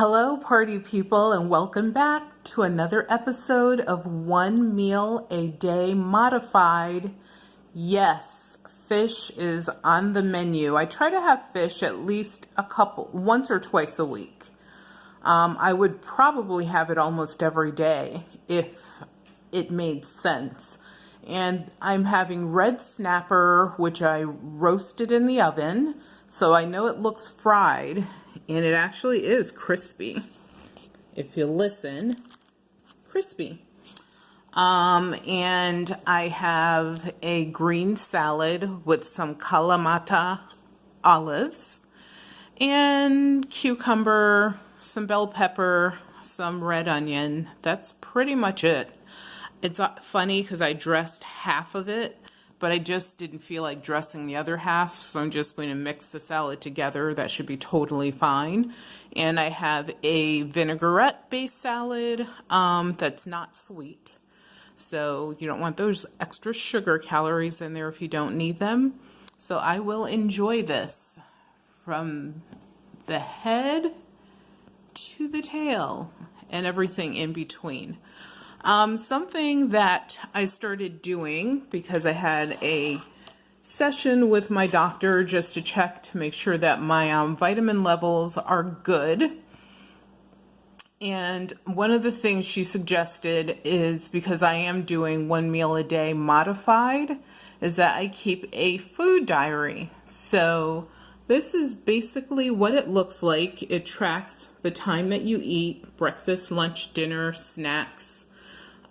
Hello, party people, and welcome back to another episode of One Meal a Day Modified. Yes, fish is on the menu. I try to have fish at least once or twice a week. I would probably have it almost every day if it made sense. And I'm having red snapper, which I roasted in the oven. So I know it looks fried, and it actually is crispy. If you listen, crispy. And I have a green salad with some Kalamata olives and cucumber, some bell pepper, some red onion. That's pretty much it. It's funny because I dressed half of it, but I just didn't feel like dressing the other half, so I'm just going to mix the salad together. That should be totally fine. And I have a vinaigrette-based salad that's not sweet. So you don't want those extra sugar calories in there if you don't need them. So I will enjoy this from the head to the tail and everything in between. Something that I started doing because I had a session with my doctor just to check to make sure that my vitamin levels are good. And one of the things she suggested is, because I am doing One Meal a Day Modified, is that I keep a food diary. So this is basically what it looks like. It tracks the time that you eat, breakfast, lunch, dinner, snacks,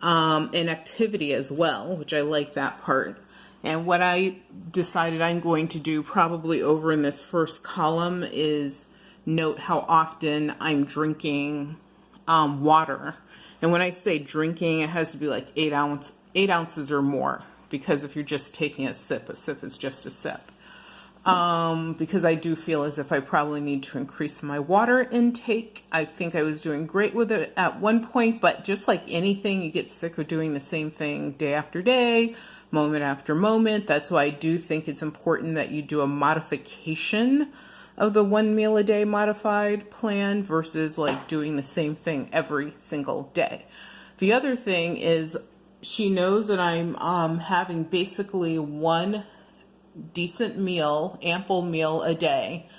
and activity as well, which I like that part. And what I decided I'm going to do probably over in this first column is note how often I'm drinking water. And when I say drinking, it has to be like 8 ounces or more, because if you're just taking a sip is just a sip. Because I do feel as if I probably need to increase my water intake. I think I was doing great with it at one point, but just like anything, you get sick of doing the same thing day after day, moment after moment. That's why I do think it's important that you do a modification of the One Meal a Day Modified plan versus like doing the same thing every single day. The other thing is, she knows that I'm having basically one decent meal, ample meal a day.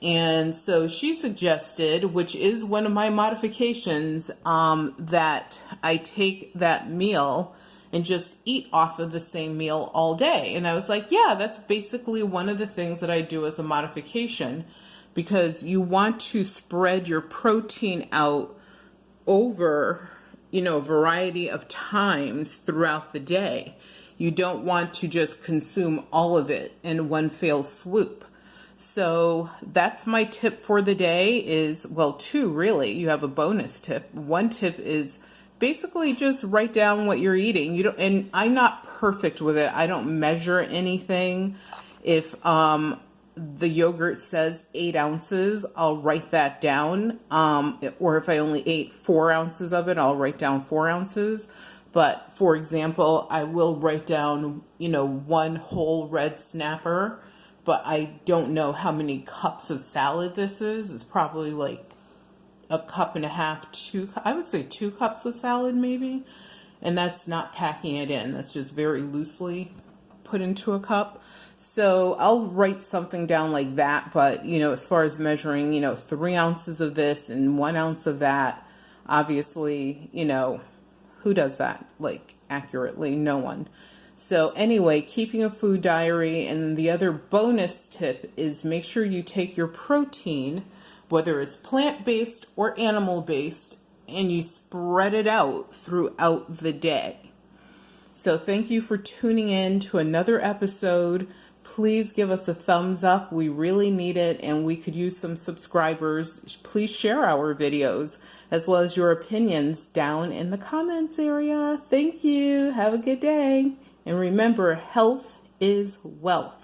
And so she suggested, which is one of my modifications, that I take that meal and just eat off of the same meal all day. And I was like, yeah, that's basically one of the things that I do as a modification, because you want to spread your protein out over, a variety of times throughout the day. You don't want to just consume all of it in one fell swoop. So that's my tip for the day is, well, two really. You have a bonus tip. One tip is basically just write down what you're eating. And I'm not perfect with it. I don't measure anything. If the yogurt says 8 ounces, I'll write that down. Or if I only ate 4 ounces of it, I'll write down 4 ounces. But for example, I will write down, one whole red snapper, but I don't know how many cups of salad this is. It's probably like a cup and a half, I would say 2 cups of salad maybe. And that's not packing it in. That's just very loosely put into a cup. So I'll write something down like that. But, as far as measuring, 3 ounces of this and 1 ounce of that, obviously, who does that, like, accurately? No one. So anyway, keeping a food diary. And the other bonus tip is make sure you take your protein, whether it's plant-based or animal-based, and you spread it out throughout the day. So thank you for tuning in to another episode. Please give us a thumbs up. We really need it, and we could use some subscribers. Please share our videos as well as your opinions down in the comments area. Thank you. Have a good day. And remember, health is wealth.